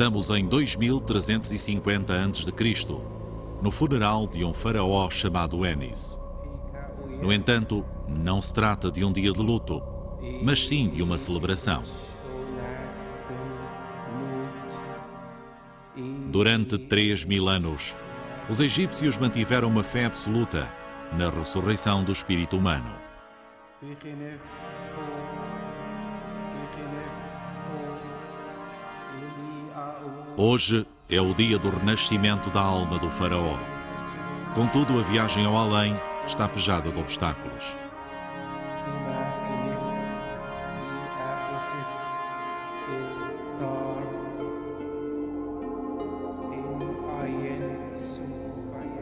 Estamos em 2350 a.C., no funeral de um faraó chamado Enis. No entanto, não se trata de um dia de luto, mas sim de uma celebração. Durante 3000 anos, os egípcios mantiveram uma fé absoluta na ressurreição do espírito humano. Hoje é o dia do renascimento da alma do faraó. Contudo, a viagem ao além está pejada de obstáculos.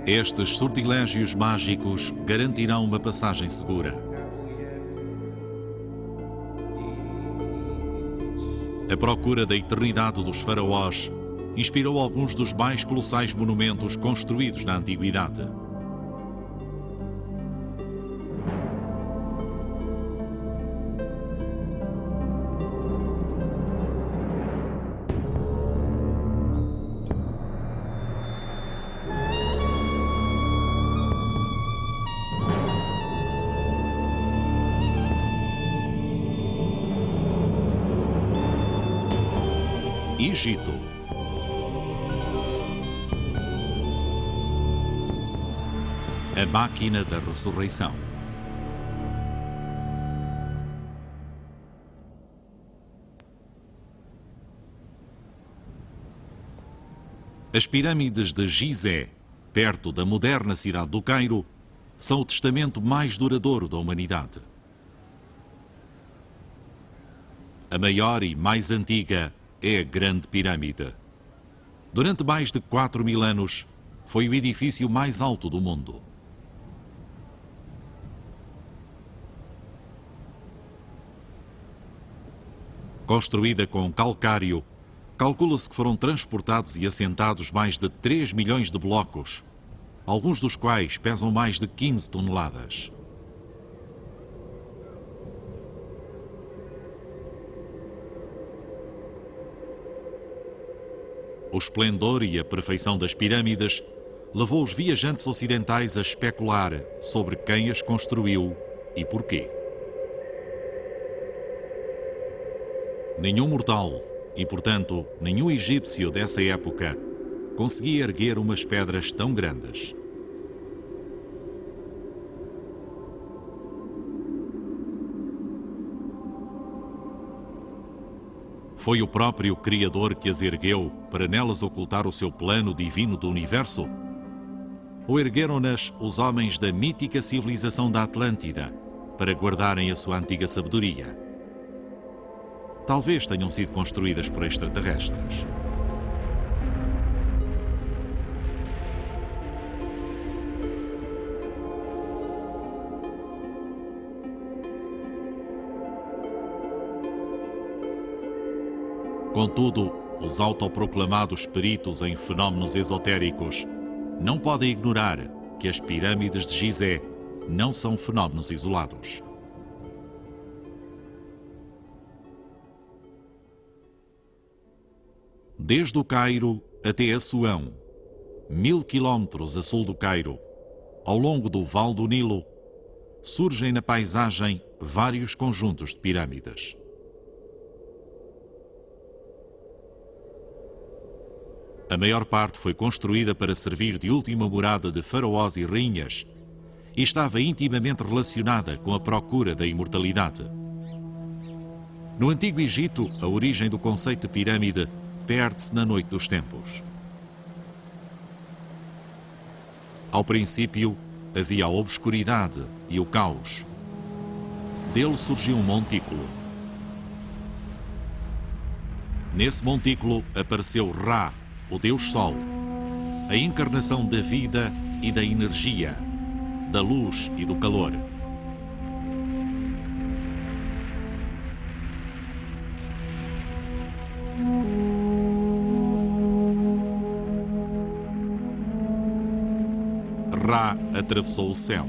Estes sortilégios mágicos garantirão uma passagem segura. A procura da eternidade dos faraós inspirou alguns dos mais colossais monumentos construídos na antiguidade. Egito. A máquina da ressurreição. As pirâmides de Gizé, perto da moderna cidade do Cairo, são o testamento mais duradouro da humanidade. A maior e mais antiga é a Grande Pirâmide. Durante mais de 4000 anos, foi o edifício mais alto do mundo. Construída com calcário, calcula-se que foram transportados e assentados mais de 3 milhões de blocos, alguns dos quais pesam mais de 15 toneladas. O esplendor e a perfeição das pirâmides levou os viajantes ocidentais a especular sobre quem as construiu e porquê. Nenhum mortal, e portanto nenhum egípcio dessa época, conseguia erguer umas pedras tão grandes. Foi o próprio Criador que as ergueu para nelas ocultar o seu plano divino do universo? Ou ergueram-nas os homens da mítica civilização da Atlântida para guardarem a sua antiga sabedoria? Talvez tenham sido construídas por extraterrestres. Contudo, os autoproclamados peritos em fenómenos esotéricos não podem ignorar que as pirâmides de Gizé não são fenómenos isolados. Desde o Cairo até Assuão, 1000 quilómetros a sul do Cairo, ao longo do Vale do Nilo, surgem na paisagem vários conjuntos de pirâmides. A maior parte foi construída para servir de última morada de faraós e rainhas e estava intimamente relacionada com a procura da imortalidade. No Antigo Egito, a origem do conceito de pirâmide perde-se na noite dos tempos. Ao princípio, havia a obscuridade e o caos. Dele surgiu um montículo. Nesse montículo apareceu Ra, o Deus Sol, a encarnação da vida e da energia, da luz e do calor. Ra atravessou o céu.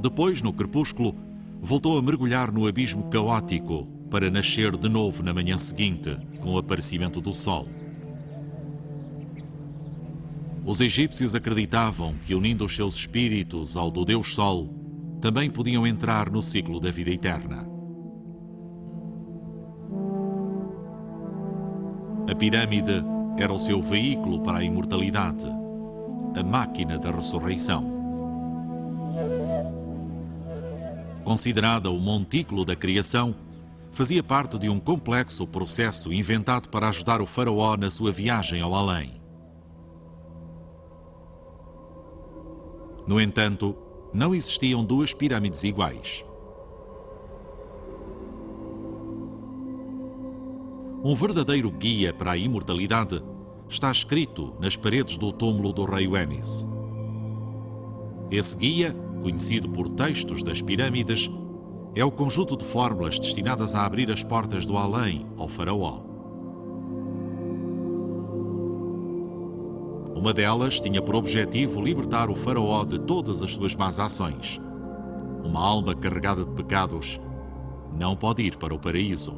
Depois, no crepúsculo, voltou a mergulhar no abismo caótico para nascer de novo na manhã seguinte, com o aparecimento do sol. Os egípcios acreditavam que, unindo os seus espíritos ao do Deus Sol, também podiam entrar no ciclo da vida eterna. A pirâmide era o seu veículo para a imortalidade, a máquina da ressurreição. Considerada o montículo da criação, fazia parte de um complexo processo inventado para ajudar o faraó na sua viagem ao além. No entanto, não existiam duas pirâmides iguais. Um verdadeiro guia para a imortalidade está escrito nas paredes do túmulo do rei Uenis. Esse guia, conhecido por textos das pirâmides, é o conjunto de fórmulas destinadas a abrir as portas do além ao faraó. Uma delas tinha por objetivo libertar o faraó de todas as suas más ações. Uma alma carregada de pecados não pode ir para o paraíso.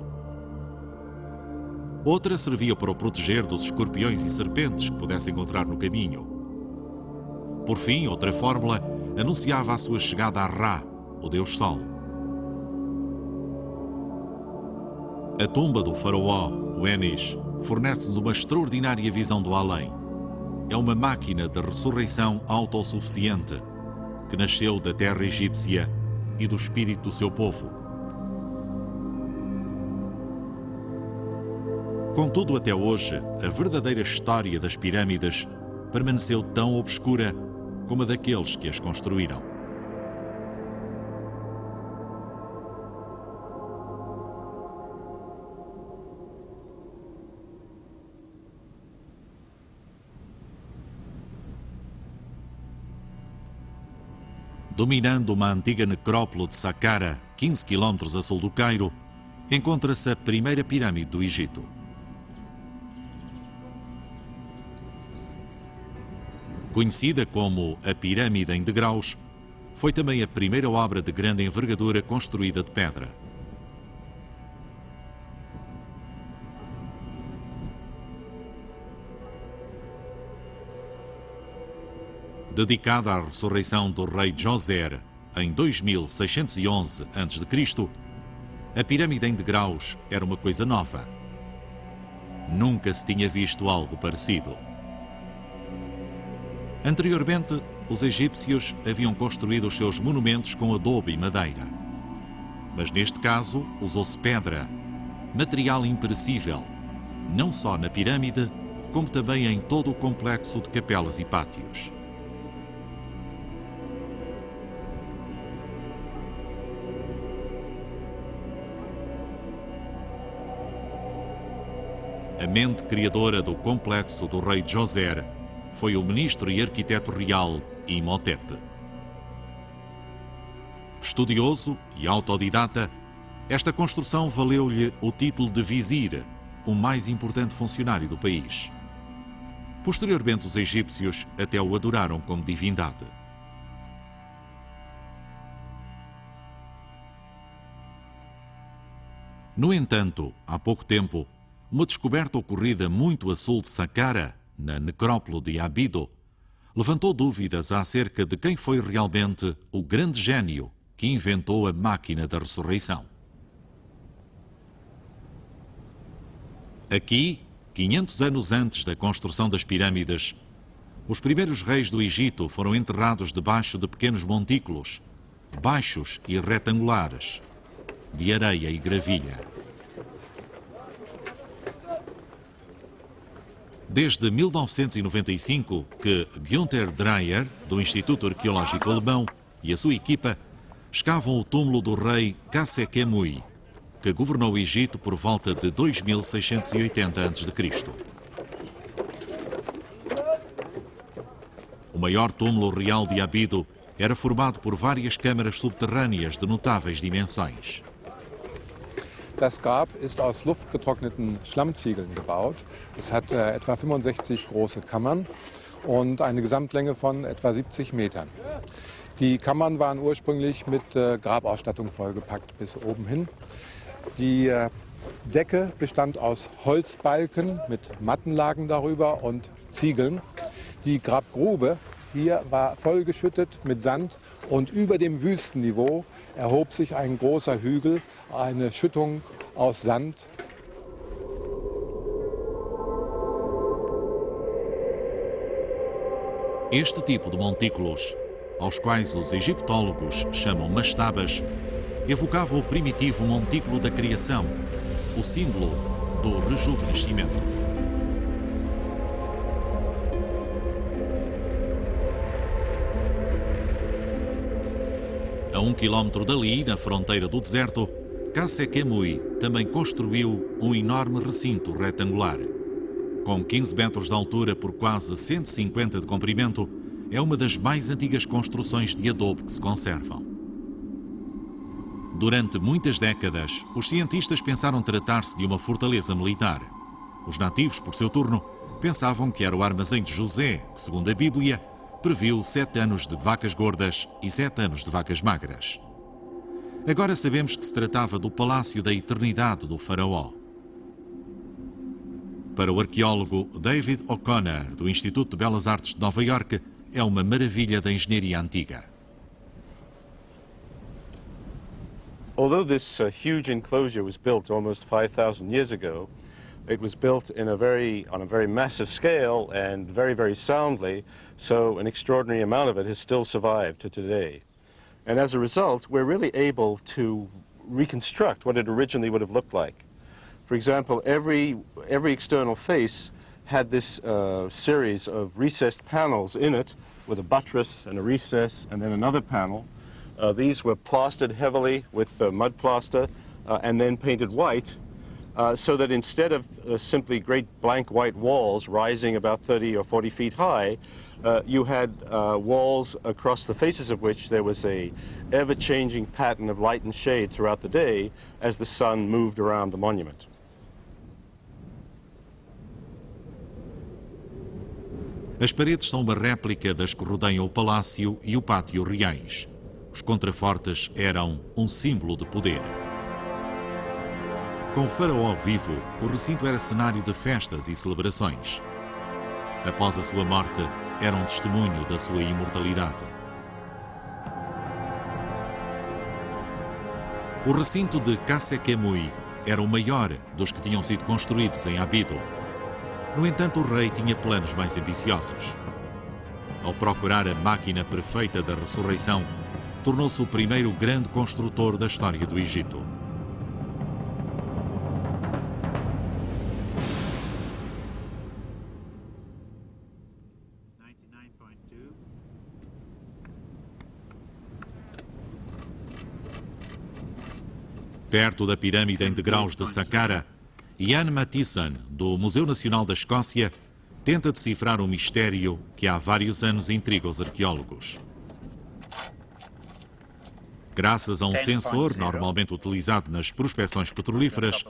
Outra servia para o proteger dos escorpiões e serpentes que pudesse encontrar no caminho. Por fim, outra fórmula anunciava a sua chegada a Ra, o Deus Sol. A tumba do faraó, Uenis, fornece-nos uma extraordinária visão do além. É uma máquina de ressurreição autossuficiente que nasceu da terra egípcia e do espírito do seu povo. Contudo, até hoje, a verdadeira história das pirâmides permaneceu tão obscura como a daqueles que as construíram. Dominando uma antiga necrópole de Saqqara, 15 km a sul do Cairo, encontra-se a primeira pirâmide do Egito. Conhecida como a Pirâmide em Degraus, foi também a primeira obra de grande envergadura construída de pedra. Dedicada à ressurreição do rei Djoser em 2611 a.C., a pirâmide em degraus era uma coisa nova. Nunca se tinha visto algo parecido. Anteriormente, os egípcios haviam construído os seus monumentos com adobe e madeira. Mas neste caso, usou-se pedra, material imperecível, não só na pirâmide, como também em todo o complexo de capelas e pátios. A mente criadora do complexo do rei Djoser foi o ministro e arquiteto real Imhotep. Estudioso e autodidata, esta construção valeu-lhe o título de vizir, o mais importante funcionário do país. Posteriormente, os egípcios até o adoraram como divindade. No entanto, há pouco tempo, uma descoberta ocorrida muito a sul de Saqqara, na necrópole de Abido, levantou dúvidas acerca de quem foi realmente o grande gênio que inventou a máquina da ressurreição. Aqui, 500 anos antes da construção das pirâmides, os primeiros reis do Egito foram enterrados debaixo de pequenos montículos, baixos e retangulares, de areia e gravilha. Desde 1995 que Günther Dreyer, do Instituto Arqueológico Alemão, e a sua equipa escavam o túmulo do rei Khafre-Khemui, que governou o Egito por volta de 2680 a.C. O maior túmulo real de Abido era formado por várias câmaras subterrâneas de notáveis dimensões. Das Grab ist aus luftgetrockneten Schlammziegeln gebaut. Es hat etwa 65 große Kammern und eine Gesamtlänge von etwa 70 Metern. Die Kammern waren ursprünglich mit Grabausstattung vollgepackt bis oben hin. Die Decke bestand aus Holzbalken mit Mattenlagen darüber und Ziegeln. Die Grabgrube hier war vollgeschüttet mit Sand und über dem Wüstenniveau erhob sich ein großer Hügel, eine Schüttung aus Sand. Este tipo de montículos, aos quais os egiptólogos chamam mastabas, evocava o primitivo montículo da criação, o símbolo do rejuvenescimento. A 1 quilómetro dali, na fronteira do deserto, Kase Kemui também construiu um enorme recinto retangular. Com 15 metros de altura por quase 150 de comprimento, é uma das mais antigas construções de adobe que se conservam. Durante muitas décadas, os cientistas pensaram tratar-se de uma fortaleza militar. Os nativos, por seu turno, pensavam que era o armazém de José, que, segundo a Bíblia, previu 7 anos de vacas gordas e 7 anos de vacas magras. Agora sabemos que se tratava do Palácio da Eternidade do Faraó. Para o arqueólogo David O'Connor, do Instituto de Belas Artes de Nova Iorque, é uma maravilha da engenharia antiga. Although this huge enclosure was built almost 5,000 years ago, it was built on a very massive scale and very soundly, so an extraordinary amount of it has still survived to today. And as a result, we're really able to reconstruct what it originally would have looked like. For example, every external face had this series of recessed panels in it with a buttress and a recess and then another panel. These were plastered heavily with mud plaster and then painted white. So that instead of simply great blank white walls rising about 30 or 40 feet high, you had walls across the faces of which there was a ever-changing pattern of light and shade throughout the day as the sun moved around the monument. As paredes são uma réplica das que rodeiam o palácio e o pátio reais. Os contrafortes eram um símbolo de poder. Com o faraó vivo, o recinto era cenário de festas e celebrações. Após a sua morte, era um testemunho da sua imortalidade. O recinto de Kase Kemui era o maior dos que tinham sido construídos em Abido. No entanto, o rei tinha planos mais ambiciosos. Ao procurar a máquina perfeita da ressurreição, tornou-se o primeiro grande construtor da história do Egito. Perto da pirâmide em degraus de Saqqara, Ian Mathieson, do Museu Nacional da Escócia, tenta decifrar um mistério que há vários anos intriga os arqueólogos. Graças a um sensor, normalmente utilizado nas prospecções petrolíferas,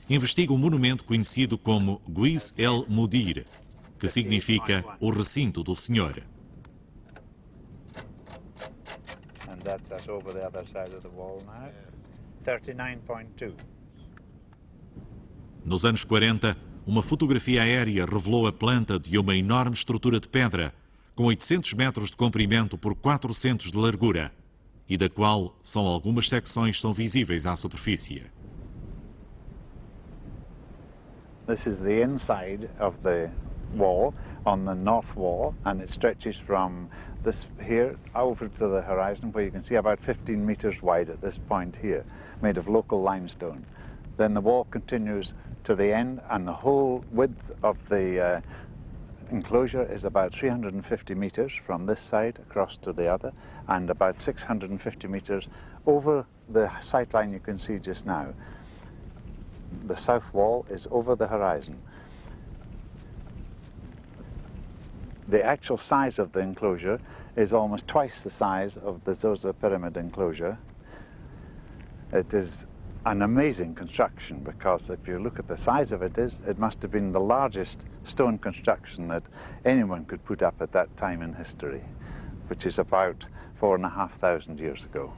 investiga um monumento conhecido como Guis el Mudir, que significa o recinto do Senhor. And that's us over the other side of the wall now. 39.2. Nos anos 40, uma fotografia aérea revelou a planta de uma enorme estrutura de pedra, com 800 metros de comprimento por 400 de largura, e da qual só algumas secções são visíveis à superfície. This is the inside of the wall on the north wall, and it stretches from this here over to the horizon, where you can see about 15 meters wide at this point here, made of local limestone. Then the wall continues to the end, and the whole width of the enclosure is about 350 meters from this side across to the other, and about 650 meters over the sight line you can see just now. The south wall is over the horizon. The actual size of the enclosure is almost twice the size of the Zoser Pyramid enclosure. It is an amazing construction, because if you look at the size of it, it must have been the largest stone construction that anyone could put up at that time in history, which is about 4,500 years ago.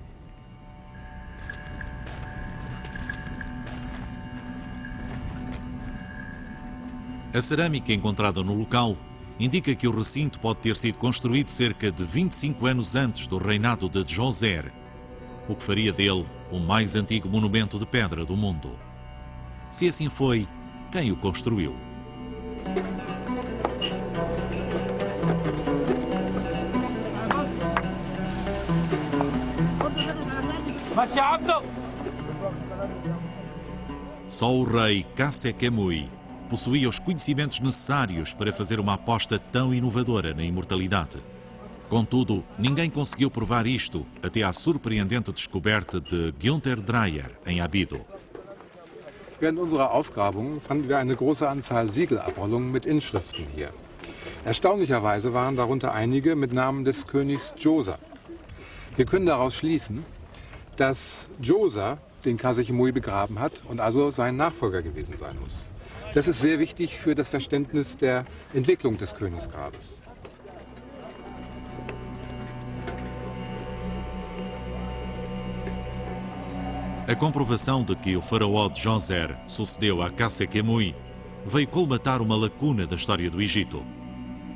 A cerâmica encontrada no local indica que o recinto pode ter sido construído cerca de 25 anos antes do reinado de Djoser, o que faria dele o mais antigo monumento de pedra do mundo. Se assim foi, quem o construiu? Só o rei Khâsekhemoui possuía os conhecimentos necessários para fazer uma aposta tão inovadora na imortalidade. Contudo, ninguém conseguiu provar isto até à surpreendente descoberta de Günther Dreyer em Abido. Während unserer Ausgrabungen fanden wir eine große Anzahl Siegelabrollungen mit Inschriften hier. Erstaunlicherweise waren darunter einige mit Namen des Königs Djoser. Wir können daraus schließen, dass Djoser den Khâsekhemoui begraben hat und also sein Nachfolger gewesen sein muss. Das ist sehr wichtig für das Verständnis der Entwicklung des Königsgrabes. A comprovação de que o faraó Djoser sucedeu a Khâsekhemoui veio colmatar uma lacuna da história do Egito.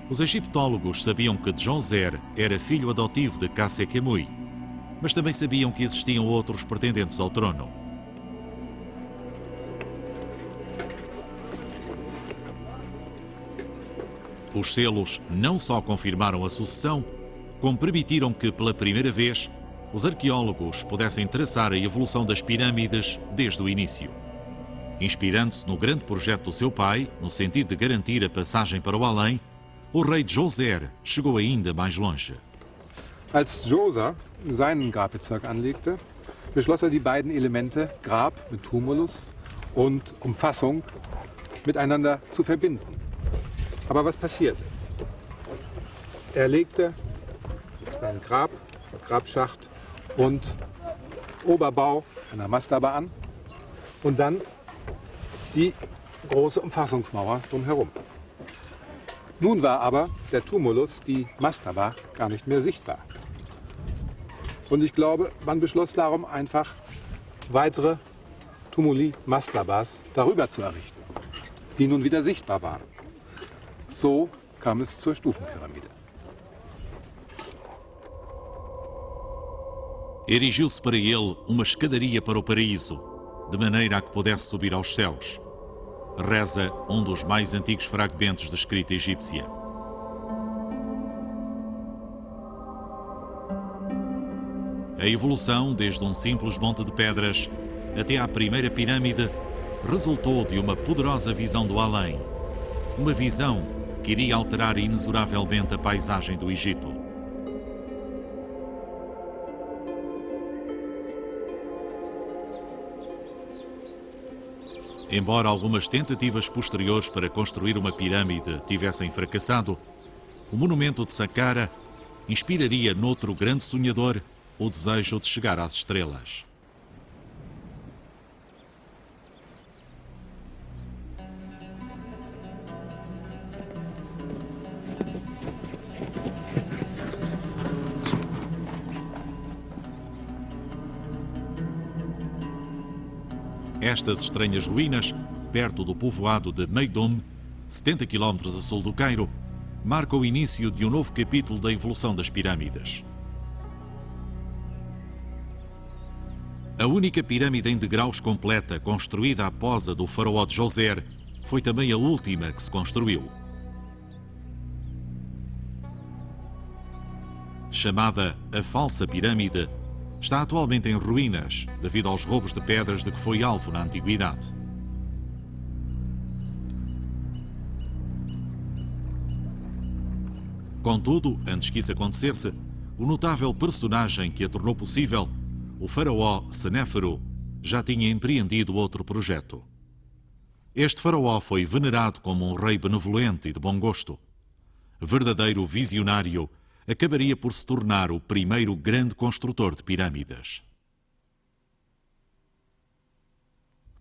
Os egiptólogos sabiam que Djoser era filho adotivo de Khâsekhemoui, mas também sabiam que existiam outros pretendentes ao trono. Os selos não só confirmaram a sucessão, como permitiram que, pela primeira vez, os arqueólogos pudessem traçar a evolução das pirâmides desde o início. Inspirando-se no grande projeto do seu pai, no sentido de garantir a passagem para o além, o rei Djoser chegou ainda mais longe. Als Djoser seinen Grabbezirk anlegte, beschloss er, die beiden Elemente Grab mit Tumulus und Umfassung miteinander zu verbinden. Aber was passierte? Er legte einen Grabschacht und Oberbau einer Mastaba an und dann die große Umfassungsmauer drumherum. Nun war aber der Tumulus, die Mastaba, gar nicht mehr sichtbar. Und ich glaube, man beschloss darum einfach, weitere Tumuli, Mastabas darüber zu errichten, die nun wieder sichtbar waren. So kam es zur Stufenpyramide. Erigiu-se para ele uma escadaria para o paraíso, de maneira a que pudesse subir aos céus. Reza um dos mais antigos fragmentos da escrita egípcia. A evolução, desde um simples monte de pedras até à primeira pirâmide, resultou de uma poderosa visão do além. Uma visão que iria alterar inexoravelmente a paisagem do Egito. Embora algumas tentativas posteriores para construir uma pirâmide tivessem fracassado, o monumento de Saqqara inspiraria noutro grande sonhador o desejo de chegar às estrelas. Estas estranhas ruínas, perto do povoado de Meidum, 70 km a sul do Cairo, marcam o início de um novo capítulo da evolução das pirâmides. A única pirâmide em degraus completa construída após a do faraó Djoser foi também a última que se construiu. Chamada a Falsa Pirâmide, está atualmente em ruínas devido aos roubos de pedras de que foi alvo na antiguidade. Contudo, antes que isso acontecesse, o notável personagem que a tornou possível, o faraó Senéfero, já tinha empreendido outro projeto. Este faraó foi venerado como um rei benevolente e de bom gosto. Verdadeiro visionário, acabaria por se tornar o primeiro grande construtor de pirâmides.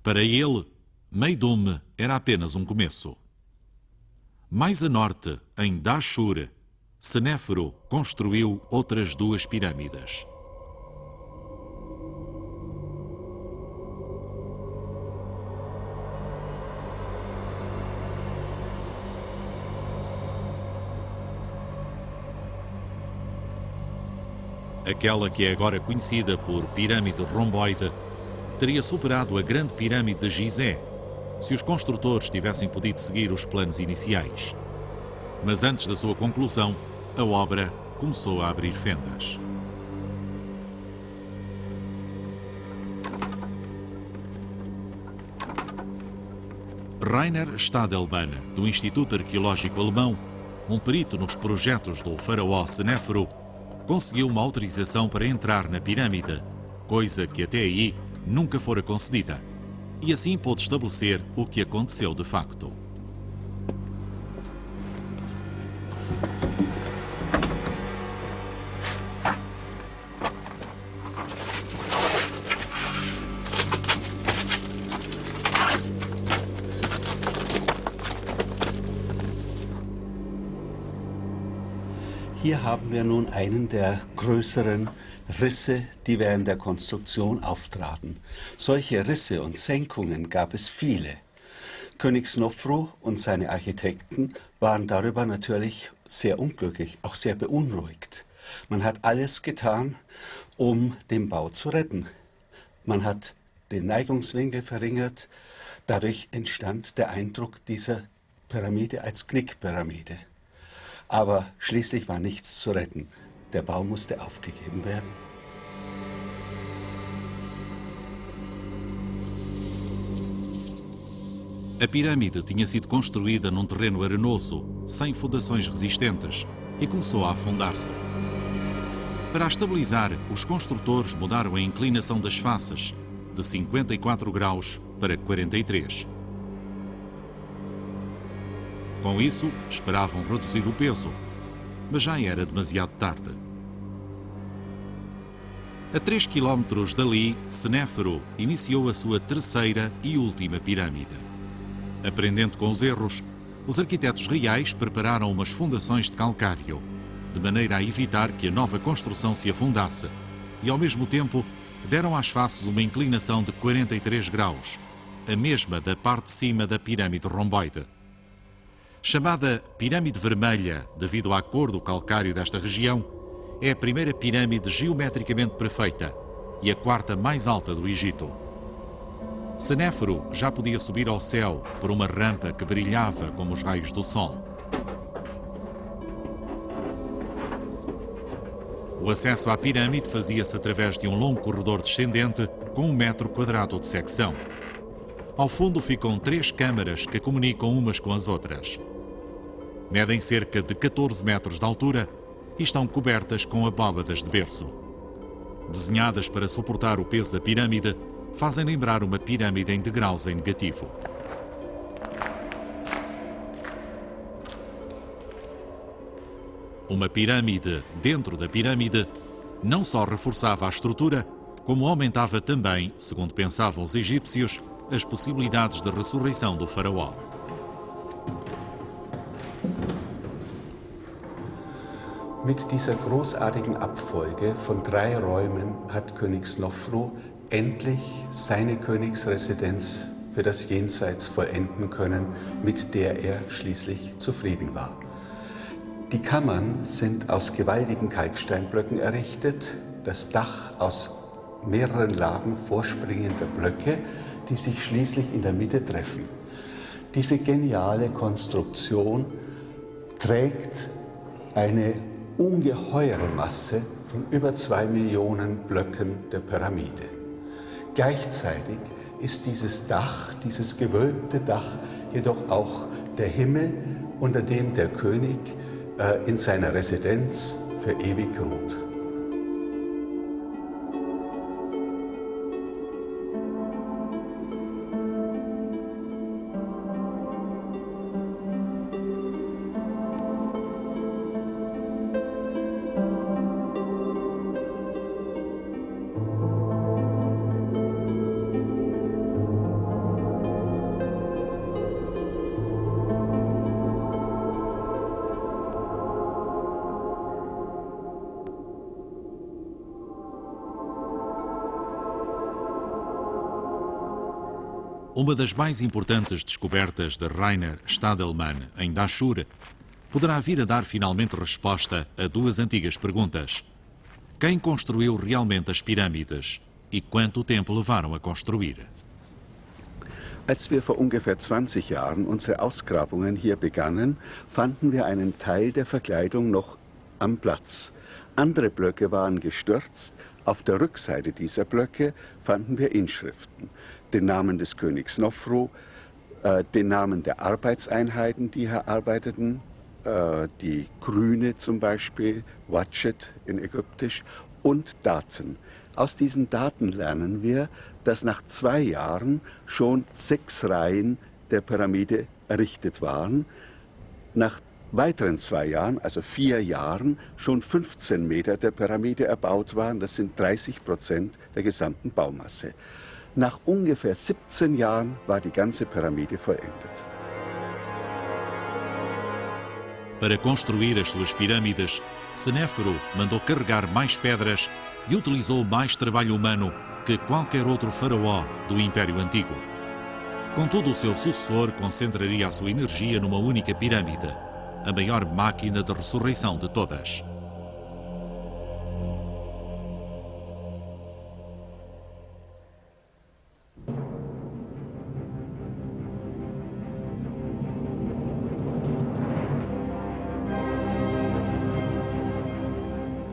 Para ele, Meidum era apenas um começo. Mais a norte, em Dashur, Senéfero construiu outras duas pirâmides. Aquela que é agora conhecida por pirâmide romboide teria superado a grande pirâmide de Gizé se os construtores tivessem podido seguir os planos iniciais. Mas antes da sua conclusão, a obra começou a abrir fendas. Rainer Stadelmann, do Instituto Arqueológico Alemão, um perito nos projetos do faraó Senéfero, conseguiu uma autorização para entrar na pirâmide, coisa que até aí nunca fora concedida, e assim pôde estabelecer o que aconteceu de facto. Hier haben wir nun einen der größeren Risse, die während der Konstruktion auftraten. Solche Risse und Senkungen gab es viele. König Snofru und seine Architekten waren darüber natürlich sehr unglücklich, auch sehr beunruhigt. Man hat alles getan, um den Bau zu retten. Man hat den Neigungswinkel verringert. Dadurch entstand der Eindruck dieser Pyramide als Knickpyramide. Aber schließlich war nichts zu retten. Der Bau musste aufgegeben werden. A pirâmide tinha sido construída num terreno arenoso, sem fundações resistentes, e começou a afundar-se. Para a estabilizar, os construtores mudaram a inclinação das faces, de 54 graus para 43. Com isso, esperavam reduzir o peso, mas já era demasiado tarde. A 3 quilómetros dali, Senéfero iniciou a sua terceira e última pirâmide. Aprendendo com os erros, os arquitetos reais prepararam umas fundações de calcário, de maneira a evitar que a nova construção se afundasse, e ao mesmo tempo deram às faces uma inclinação de 43 graus, a mesma da parte de cima da pirâmide romboide. Chamada Pirâmide Vermelha devido à cor do calcário desta região, é a primeira pirâmide geometricamente perfeita e a quarta mais alta do Egito. Senéfero já podia subir ao céu por uma rampa que brilhava como os raios do sol. O acesso à pirâmide fazia-se através de um longo corredor descendente com 1 metro quadrado de secção. Ao fundo ficam 3 câmaras que comunicam umas com as outras. Medem cerca de 14 metros de altura e estão cobertas com abóbadas de berço. Desenhadas para suportar o peso da pirâmide, fazem lembrar uma pirâmide em degraus em negativo. Uma pirâmide dentro da pirâmide não só reforçava a estrutura, como aumentava também, segundo pensavam os egípcios, as possibilidades de ressurreição do faraó. Mit dieser großartigen Abfolge von 3 Räumen hat König Snofru endlich seine Königsresidenz für das Jenseits vollenden können, mit der er schließlich zufrieden war. Die Kammern sind aus gewaltigen Kalksteinblöcken errichtet, das Dach aus mehreren Lagen vorspringender Blöcke, die sich schließlich in der Mitte treffen. Diese geniale Konstruktion trägt eine ungeheure Masse von über 2 Millionen Blöcken der Pyramide. Gleichzeitig ist dieses Dach, dieses gewölbte Dach, jedoch auch der Himmel, unter dem der König in seiner Residenz für ewig ruht. Uma das mais importantes descobertas de Rainer Stadelmann em Dashur poderá vir a dar finalmente resposta a 2 antigas perguntas. quem construiu realmente as pirâmides e quanto tempo levaram a construir. Als wir vor ungefähr 20 Jahren unsere Ausgrabungen hier begannen, fanden wir einen Teil der Verkleidung noch am Platz. Andere Blöcke waren gestürzt. Auf der Rückseite dieser Blöcke fanden wir Inschriften. Den Namen des Königs Snofru, den Namen der Arbeitseinheiten, die hier arbeiteten, die Grüne zum Beispiel, Watchet in Ägyptisch, und Daten. Aus diesen Daten lernen wir, dass nach 2 Jahren schon 6 Reihen der Pyramide errichtet waren. Nach weiteren 2 Jahren, also 4 Jahren, schon 15 Meter der Pyramide erbaut waren. Das sind 30% der gesamten Baumasse. Nach ungefähr 17 Jahren war die ganze Pyramide vollendet. Para construir as suas pirâmides, Senéfero mandou carregar mais pedras e utilizou mais trabalho humano que qualquer outro faraó do Império Antigo. Contudo, o seu sucessor concentraria a sua energia numa única pirâmide, a maior máquina de ressurreição de todas.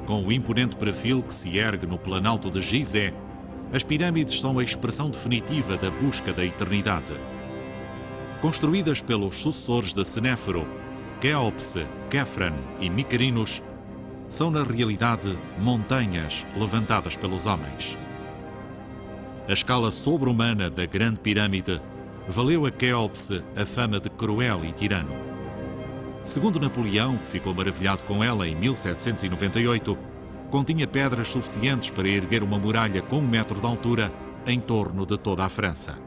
Com o imponente perfil que se ergue no planalto de Gizé, as pirâmides são a expressão definitiva da busca da eternidade. Construídas pelos sucessores de Senéfero, Quéopse, Quefren e Mykerinos, são na realidade montanhas levantadas pelos homens. A escala sobre-humana da Grande Pirâmide valeu a Quéopse a fama de cruel e tirano. Segundo Napoleão, que ficou maravilhado com ela em 1798, continha pedras suficientes para erguer uma muralha com 1 metro de altura em torno de toda a França.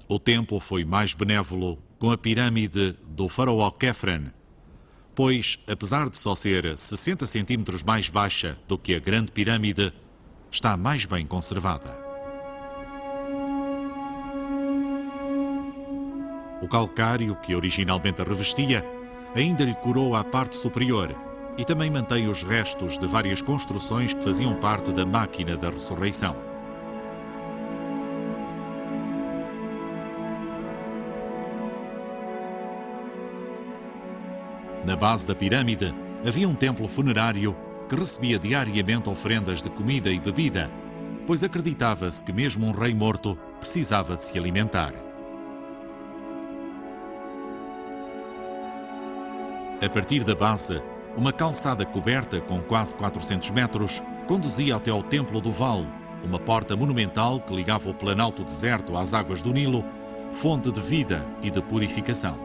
O tempo foi mais benévolo com a pirâmide do faraó Quefren, pois, apesar de só ser 60 centímetros mais baixa do que a Grande Pirâmide, está mais bem conservada. O calcário que originalmente a revestia ainda lhe coroa a parte superior e também mantém os restos de várias construções que faziam parte da máquina da ressurreição. Na base da pirâmide havia um templo funerário que recebia diariamente oferendas de comida e bebida, pois acreditava-se que mesmo um rei morto precisava de se alimentar. A partir da base, uma calçada coberta com quase 400 metros conduzia até ao Templo do Val, uma porta monumental que ligava o planalto deserto às águas do Nilo, fonte de vida e de purificação.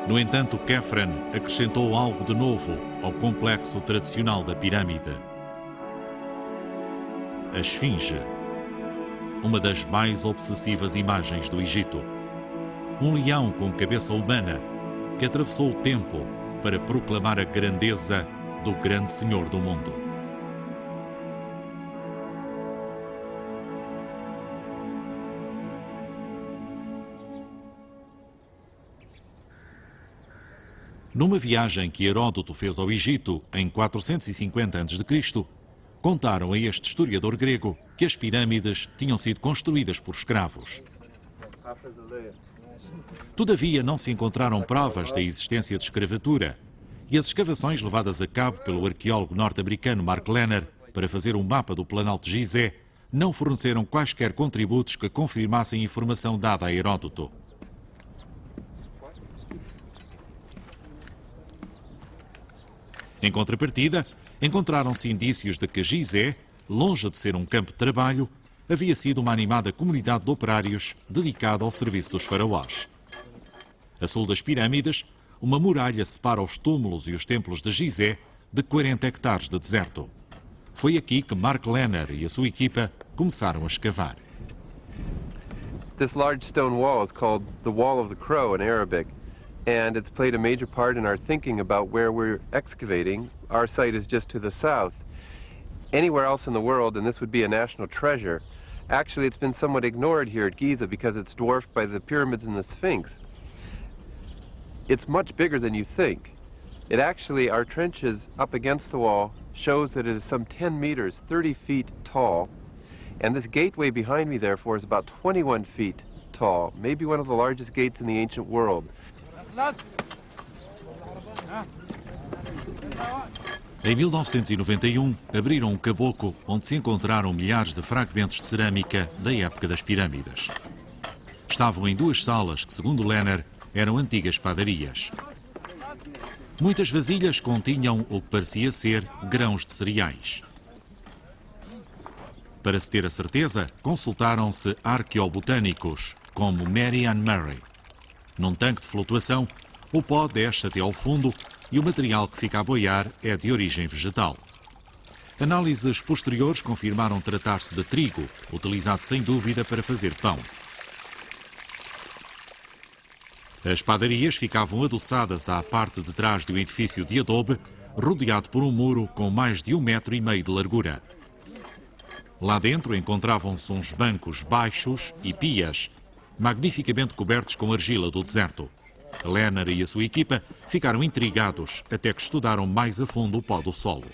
No entanto, Quefren acrescentou algo de novo ao complexo tradicional da pirâmide: a Esfinge, uma das mais obsessivas imagens do Egito. Um leão com cabeça humana que atravessou o tempo para proclamar a grandeza do grande Senhor do mundo. Numa viagem que Heródoto fez ao Egito em 450 a.C., contaram a este historiador grego que as pirâmides tinham sido construídas por escravos. Todavia, não se encontraram provas da existência de escravatura e as escavações levadas a cabo pelo arqueólogo norte-americano Mark Lenner para fazer um mapa do Planalto de Gizé não forneceram quaisquer contributos que confirmassem a informação dada a Heródoto. Em contrapartida, encontraram-se indícios de que Gizé, longe de ser um campo de trabalho, havia sido uma animada comunidade de operários dedicada ao serviço dos faraós. A sul das pirâmides, uma muralha separa os túmulos e os templos de Gizé de 40 hectares de deserto. Foi aqui que Mark Lenner e a sua equipa começaram a escavar. This large stone wall is called the Wall of the Crow in Arabic, and it's played a major part in our thinking about where we're excavating. Our site is just to the south. anywhere else in the world, and this would be a national treasure. Actually, it's been somewhat ignored here at Giza because it's dwarfed by the pyramids and the Sphinx. It's much bigger than you think. It actually, our trenches up against the wall shows that it is some 10 meters, 30 feet tall. And this gateway behind me, therefore, is about 21 feet tall, maybe one of the largest gates in the ancient world. Em 1991, abriram um caboco onde se encontraram milhares de fragmentos de cerâmica da época das pirâmides. Estavam em duas salas que, segundo Lehner, eram antigas padarias. Muitas vasilhas continham o que parecia ser grãos de cereais. Para se ter a certeza, consultaram-se arqueobotânicos, como Mary Ann Murray. Num tanque de flutuação, o pó desce até ao fundo e o material que fica a boiar é de origem vegetal. Análises posteriores confirmaram tratar-se de trigo, utilizado sem dúvida para fazer pão. As padarias ficavam adoçadas à parte de trás de um edifício de adobe, rodeado por um muro com mais de 1,5 metros de largura. Lá dentro encontravam-se uns bancos baixos e pias, magnificamente cobertos com argila do deserto. Lehner e a sua equipa ficaram intrigados até que estudaram mais a fundo o pó do solo.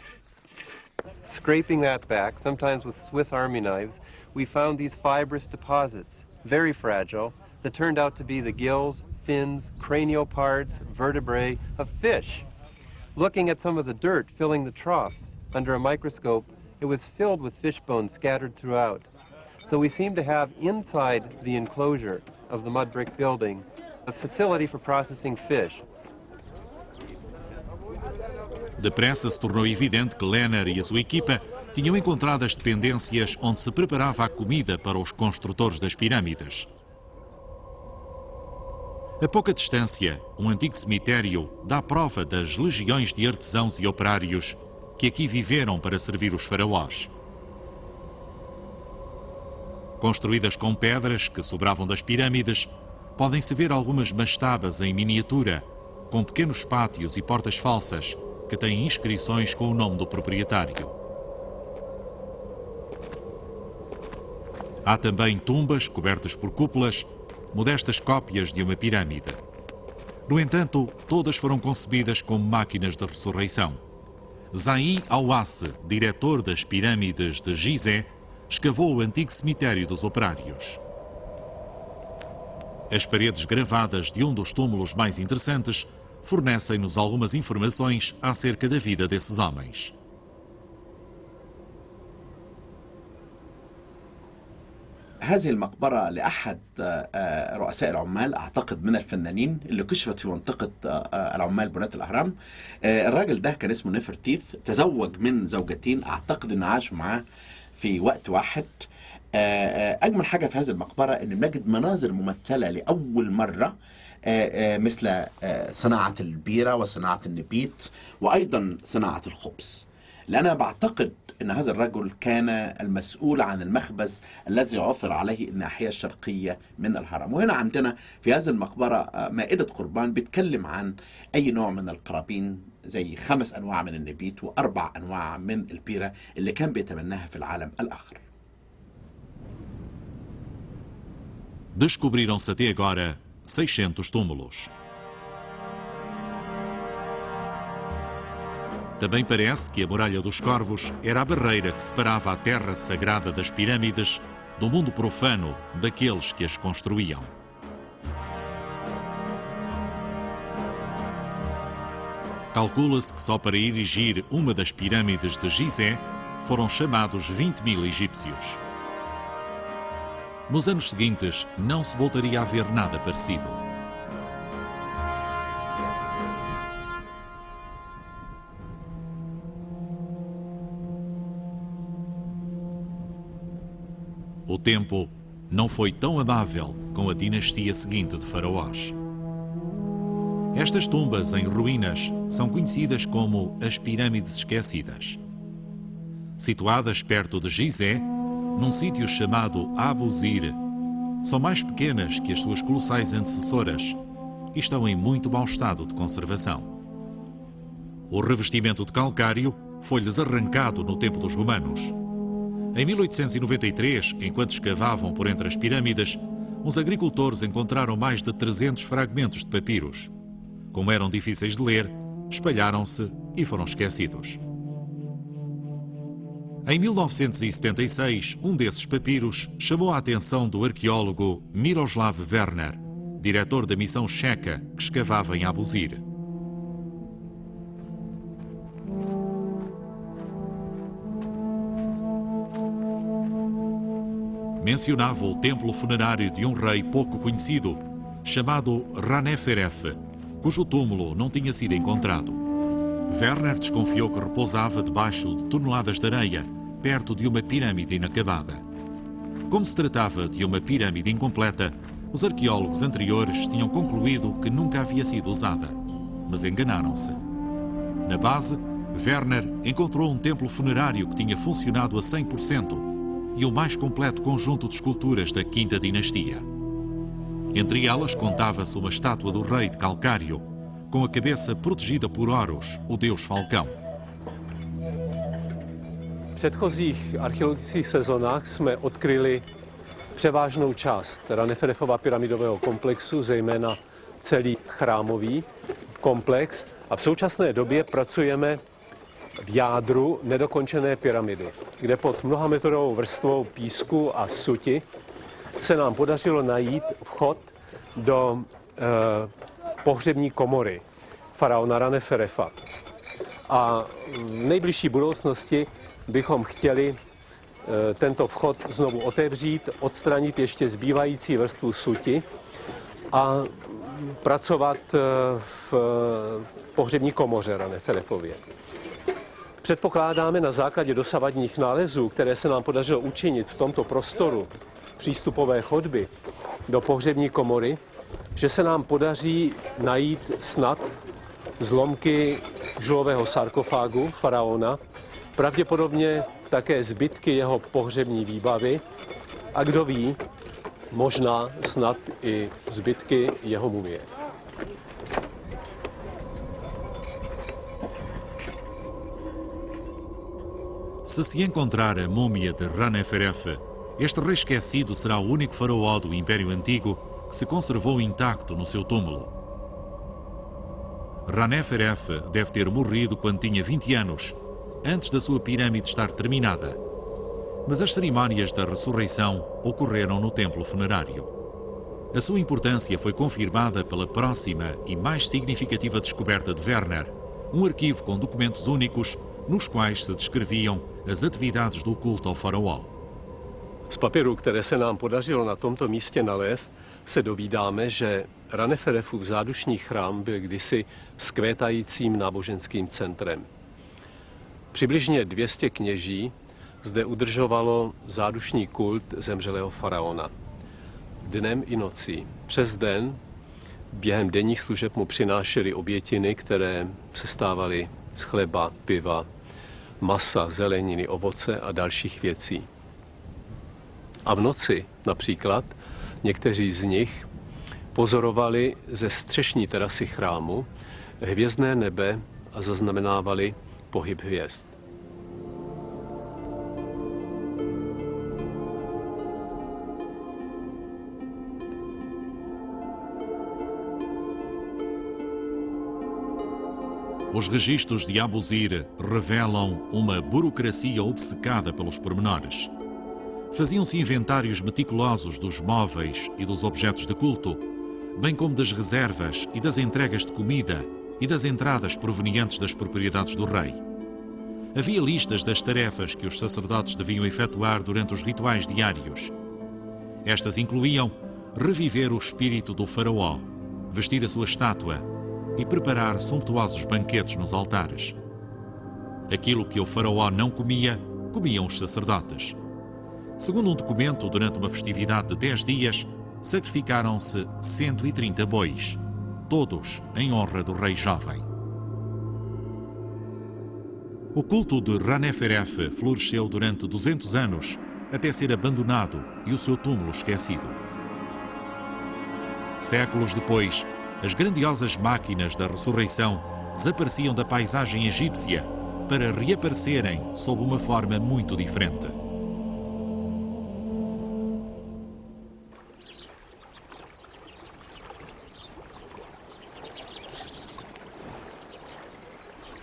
Scraping that back, sometimes with Swiss Army knives, we found these fibrous deposits, very fragile, that turned out to be the gills, fins, cranial parts, vertebrae of fish. Looking at some of the dirt filling the troughs under a microscope, it was filled with fish bones scattered throughout. So we seem to have inside the enclosure of the mud brick building a facility for processing fish. Depressa se tornou evidente que Lehner e a sua equipa tinham encontrado as dependências onde se preparava a comida para os construtores das pirâmides. A pouca distância, um antigo cemitério dá prova das legiões de artesãos e operários que aqui viveram para servir os faraós. Construídas com pedras que sobravam das pirâmides, podem-se ver algumas mastabas em miniatura, com pequenos pátios e portas falsas que têm inscrições com o nome do proprietário. Há também tumbas cobertas por cúpulas, modestas cópias de uma pirâmide. No entanto, todas foram concebidas como máquinas de ressurreição. Zahi Hawass, diretor das pirâmides de Gizeh, escavou o antigo cemitério dos operários. As paredes gravadas de um dos túmulos mais interessantes fornecem-nos algumas informações acerca da vida desses homens. هذه المقبرة لأحد رؤساء العمال أعتقد من الفنانين اللي كشفت في منطقة العمال بناة الأهرام. الراجل ده كان اسمه نفرتيف، تزوج من زوجتين أعتقد أن عاشوا معاه في وقت واحد. أجمل حاجة في هذه المقبرة أن بنجد مناظر ممثلة لأول مرة مثل صناعة البيرة وصناعة النبيت وأيضا صناعة الخبز. لأن أنا بعتقد أن هذا الرجل كان المسؤول عن المخبز الذي عثر عليه الناحية الشرقية من الهرم. وهنا عندنا في هذه المقبرة مائدة قربان بيتكلم عن أي نوع من القرابين، زي 5 أنواع من النبيت و4 أنواع من البيرة اللي كان بيتبناها في العالم الآخر. Descobriram-se até agora 600 túmulos. Também parece que a Muralha dos Corvos era a barreira que separava a terra sagrada das pirâmides do mundo profano daqueles que as construíam. Calcula-se que só para erigir uma das pirâmides de Gizeh foram chamados 20.000 egípcios. Nos anos seguintes, não se voltaria a ver nada parecido. O tempo não foi tão amável com a dinastia seguinte de faraós. Estas tumbas em ruínas são conhecidas como as Pirâmides Esquecidas. Situadas perto de Gizeh, num sítio chamado Abu Zir, são mais pequenas que as suas colossais antecessoras e estão em muito mau estado de conservação. O revestimento de calcário foi-lhes arrancado no tempo dos romanos. Em 1893, enquanto escavavam por entre as pirâmides, uns agricultores encontraram mais de 300 fragmentos de papiros. Como eram difíceis de ler, espalharam-se e foram esquecidos. Em 1976, um desses papiros chamou a atenção do arqueólogo Miroslav Werner, diretor da missão checa que escavava em Abusir. Mencionava o templo funerário de um rei pouco conhecido, chamado Raneferef, cujo túmulo não tinha sido encontrado. Werner desconfiou que repousava debaixo de toneladas de areia, perto de uma pirâmide inacabada. Como se tratava de uma pirâmide incompleta, os arqueólogos anteriores tinham concluído que nunca havia sido usada, mas enganaram-se. Na base, Werner encontrou um templo funerário que tinha funcionado a 100% e o mais completo conjunto de esculturas da Quinta Dinastia. Entre elas contava-se uma estátua do rei de calcário, com a cabeça protegida por Horus, o deus falcão. V předchozích archeologických sezónách jsme odkryli převážnou část Raneferefova pyramidového komplexu, zejména celý chrámový komplex. A v současné době pracujeme v jádru nedokončené pyramidy, kde pod mnohametrovou vrstvou písku a suti se nám podařilo najít vchod do pohřební komory faraona Raneferefa. A v nejbližší budoucnosti bychom chtěli tento vchod znovu otevřít, odstranit ještě zbývající vrstvu suti a pracovat v pohřební komoře Raneferefově. Předpokládáme na základě dosavadních nálezů, které se nám podařilo učinit v tomto prostoru přístupové chodby do pohřební komory, že se nám podaří najít snad zlomky žulového sarkofágu faraona, pravděpodobně také zbytky jeho pohřební výbavy a kdo ví, možná snad i zbytky jeho mumie. Se encontrar a múmia de Raneferef, este rei esquecido será o único faraó do Império Antigo que se conservou intacto no seu túmulo. Raneferef deve ter morrido quando tinha 20 anos, antes da sua pirâmide estar terminada. Mas as cerimónias da ressurreição ocorreram no templo funerário. A sua importância foi confirmada pela próxima e mais significativa descoberta de Werner, um arquivo com documentos únicos nos quais se descreviam as atividades do culto ao faraó. Z papíru, které se nám podařilo na tomto místě nalézt, se dovídáme, že Raneferefův zádušní chrám byl kdysi vzkvétajícím náboženským centrem. Přibližně 200 kněží zde udržovalo zádušní kult zemřelého faraona. Dnem i nocí. Přes den během denních služeb mu přinášeli obětiny, které sestávaly z chleba, piva, masa, zeleniny, ovoce a dalších věcí. A v noci například někteří z nich pozorovali ze střešní terasy chrámu hvězdné nebe a zaznamenávali pohyb hvězd. Os registros de Abusir revelam uma burocracia obcecada pelos pormenores. Faziam-se inventários meticulosos dos móveis e dos objetos de culto, bem como das reservas e das entregas de comida e das entradas provenientes das propriedades do rei. Havia listas das tarefas que os sacerdotes deviam efetuar durante os rituais diários. Estas incluíam reviver o espírito do faraó, vestir a sua estátua e preparar suntuosos banquetes nos altares. Aquilo que o faraó não comia, comiam os sacerdotes. Segundo um documento, durante uma festividade de 10 dias, sacrificaram-se 130 bois, todos em honra do rei jovem. O culto de Raneferef floresceu durante 200 anos, até ser abandonado e o seu túmulo esquecido. Séculos depois, as grandiosas máquinas da ressurreição desapareciam da paisagem egípcia para reaparecerem sob uma forma muito diferente.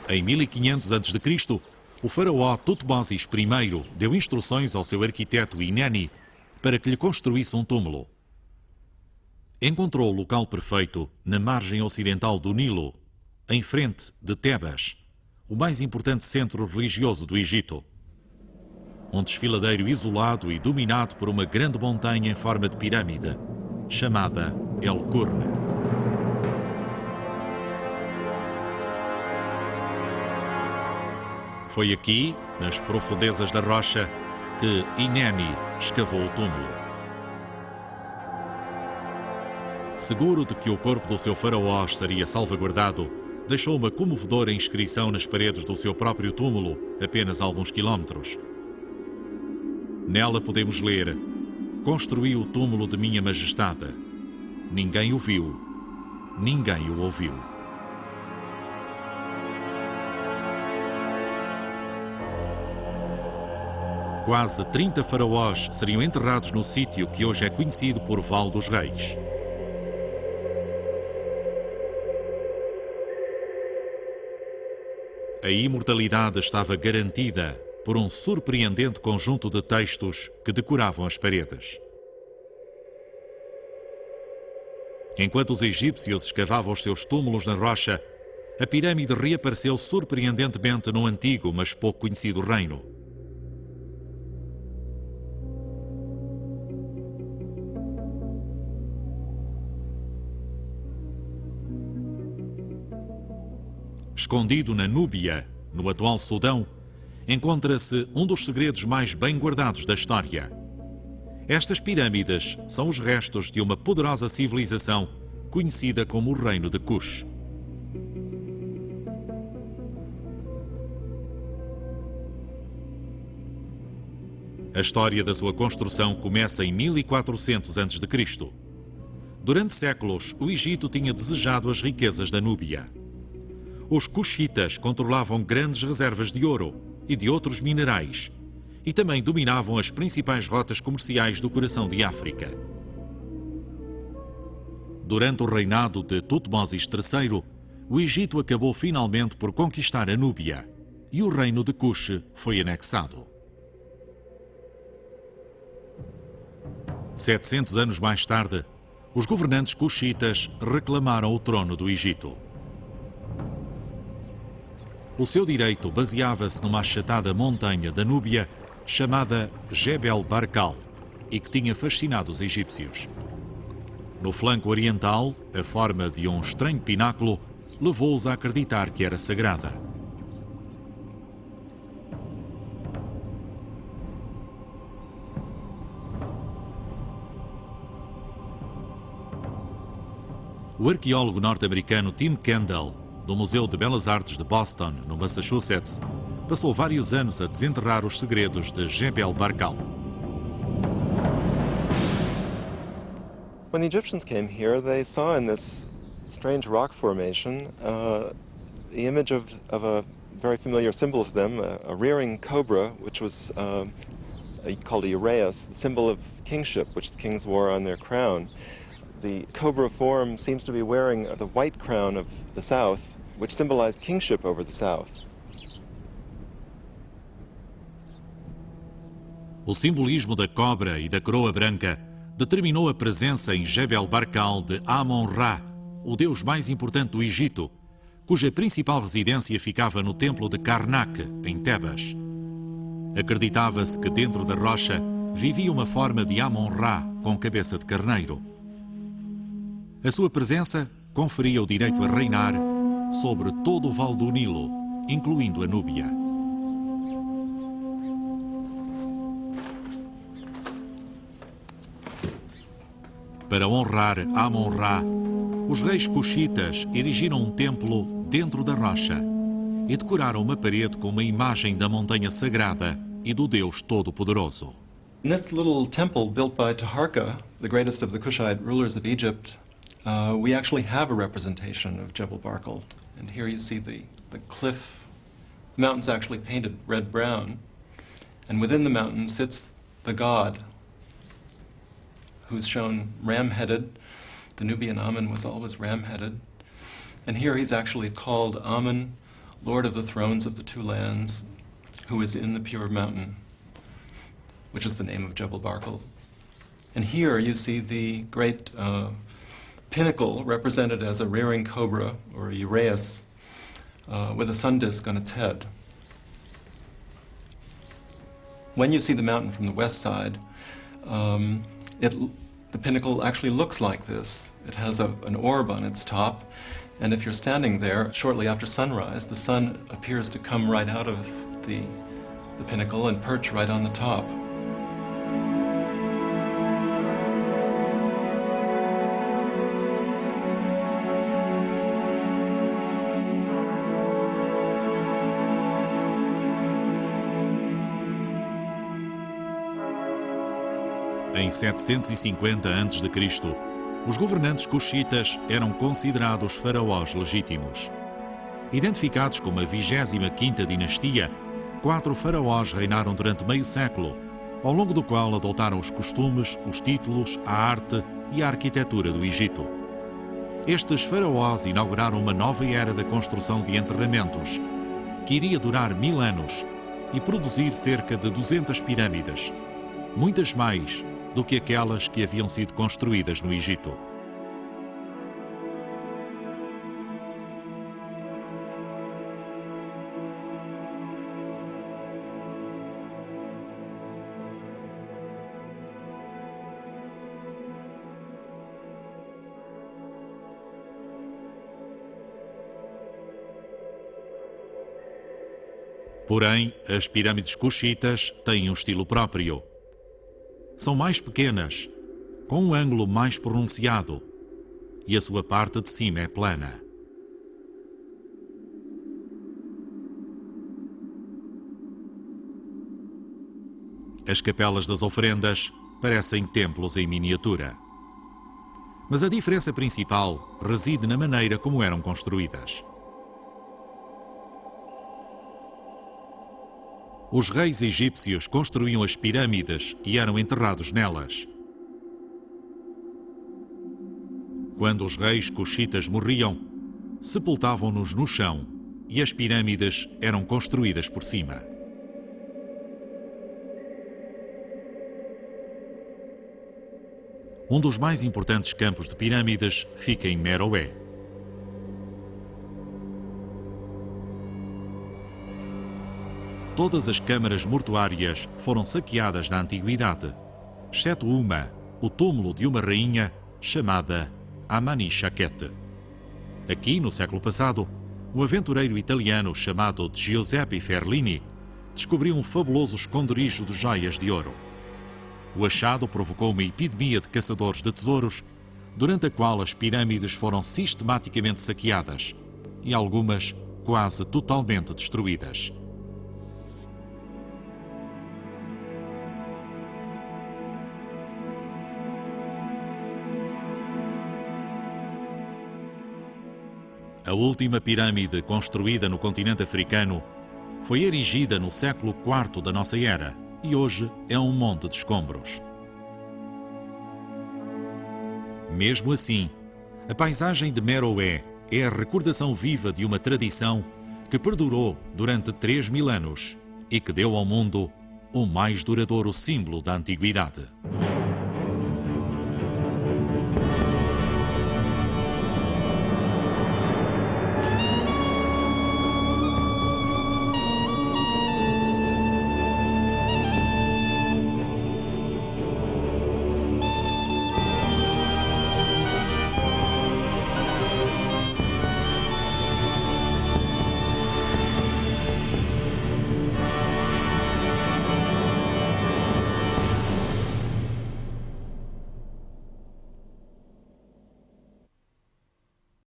Em 1500 a.C., o faraó Tutmosis I deu instruções ao seu arquiteto Ineni para que lhe construísse um túmulo. Encontrou o local perfeito na margem ocidental do Nilo, em frente de Tebas, o mais importante centro religioso do Egito. Um desfiladeiro isolado e dominado por uma grande montanha em forma de pirâmide, chamada El Qurn. Foi aqui, nas profundezas da rocha, que Ineni escavou o túmulo. Seguro de que o corpo do seu faraó estaria salvaguardado, deixou uma comovedora inscrição nas paredes do seu próprio túmulo, apenas alguns quilómetros. Nela podemos ler: "Construí o túmulo de Minha Majestade. Ninguém o viu, ninguém o ouviu." Quase 30 faraós seriam enterrados no sítio que hoje é conhecido por Vale dos Reis. A imortalidade estava garantida por um surpreendente conjunto de textos que decoravam as paredes. Enquanto os egípcios escavavam os seus túmulos na rocha, a pirâmide reapareceu surpreendentemente num antigo, mas pouco conhecido reino. Escondido na Núbia, no atual Sudão, encontra-se um dos segredos mais bem guardados da história. Estas pirâmides são os restos de uma poderosa civilização conhecida como o Reino de Kush. A história da sua construção começa em 1400 a.C. Durante séculos, o Egito tinha desejado as riquezas da Núbia. Os Cushitas controlavam grandes reservas de ouro e de outros minerais e também dominavam as principais rotas comerciais do coração de África. Durante o reinado de Tutmosis III, o Egito acabou finalmente por conquistar a Núbia e o reino de Kush foi anexado. 700 anos mais tarde, os governantes Cushitas reclamaram o trono do Egito. O seu direito baseava-se numa achatada montanha da Núbia chamada Jebel Barkal e que tinha fascinado os egípcios. No flanco oriental, a forma de um estranho pináculo levou-os a acreditar que era sagrada. O arqueólogo norte-americano Tim Kendall, do Museu de Belas Artes de Boston, no Massachusetts, passou vários anos a desenterrar os segredos de Jebel Barkal. When the Egyptians came here, they saw in this strange rock formation the image of a very familiar symbol to them, a rearing cobra, which was called a uraeus, the symbol of kingship, which the kings wore on their crown. The cobra form seems to be wearing the white crown of the south, which symbolized kingship over the south. O simbolismo da cobra e da coroa branca determinou a presença em Jebel Barkal de Amon-Ra, o deus mais importante do Egito, cuja principal residência ficava no templo de Karnak, em Tebas. Acreditava-se que dentro da rocha vivia uma forma de Amon-Ra com cabeça de carneiro. A sua presença conferia o direito a reinar sobre todo o Vale do Nilo, incluindo a Núbia. Para honrar Amon-Ra, os reis Cushitas erigiram um templo dentro da rocha e decoraram uma parede com uma imagem da montanha sagrada e do Deus Todo-Poderoso. In this little temple built by Taharqa, the greatest of the Kushite rulers of Egypt, we actually have a representation of Jebel Barkal. And here you see the cliff The mountain's actually painted red-brown, and within the mountain sits the god, who's shown ram-headed. The Nubian Amun was always ram-headed. And here he's actually called Amun, Lord of the Thrones of the Two Lands, who is in the pure mountain, which is the name of Jebel Barkal. And here you see the great pinnacle represented as a rearing cobra, or a uraeus, with a sun disk on its head. When you see the mountain from the west side, the pinnacle actually looks like this. It has an orb on its top, and if you're standing there shortly after sunrise, the sun appears to come right out of the pinnacle and perch right on the top. Em 750 a.C., os governantes cuxitas eram considerados faraós legítimos. Identificados como a 25ª dinastia, 4 faraós reinaram durante meio século, ao longo do qual adotaram os costumes, os títulos, a arte e a arquitetura do Egito. Estes faraós inauguraram uma nova era da construção de enterramentos, que iria durar 1000 anos e produzir cerca de 200 pirâmides, muitas mais do que aquelas que haviam sido construídas no Egito. Porém, as pirâmides cuxitas têm um estilo próprio. São mais pequenas, com um ângulo mais pronunciado, e a sua parte de cima é plana. As capelas das oferendas parecem templos em miniatura. Mas a diferença principal reside na maneira como eram construídas. Os reis egípcios construíam as pirâmides e eram enterrados nelas. Quando os reis cuxitas morriam, sepultavam-nos no chão e as pirâmides eram construídas por cima. Um dos mais importantes campos de pirâmides fica em Meroé. Todas as câmaras mortuárias foram saqueadas na antiguidade, exceto uma, o túmulo de uma rainha chamada Amani Shaket. Aqui, no século passado, um aventureiro italiano chamado Giuseppe Ferlini descobriu um fabuloso esconderijo de joias de ouro. O achado provocou uma epidemia de caçadores de tesouros, durante a qual as pirâmides foram sistematicamente saqueadas e algumas quase totalmente destruídas. A última pirâmide construída no continente africano foi erigida no século IV da nossa era e hoje é um monte de escombros. Mesmo assim, a paisagem de Meroé é a recordação viva de uma tradição que perdurou durante 3000 anos e que deu ao mundo o mais duradouro símbolo da antiguidade.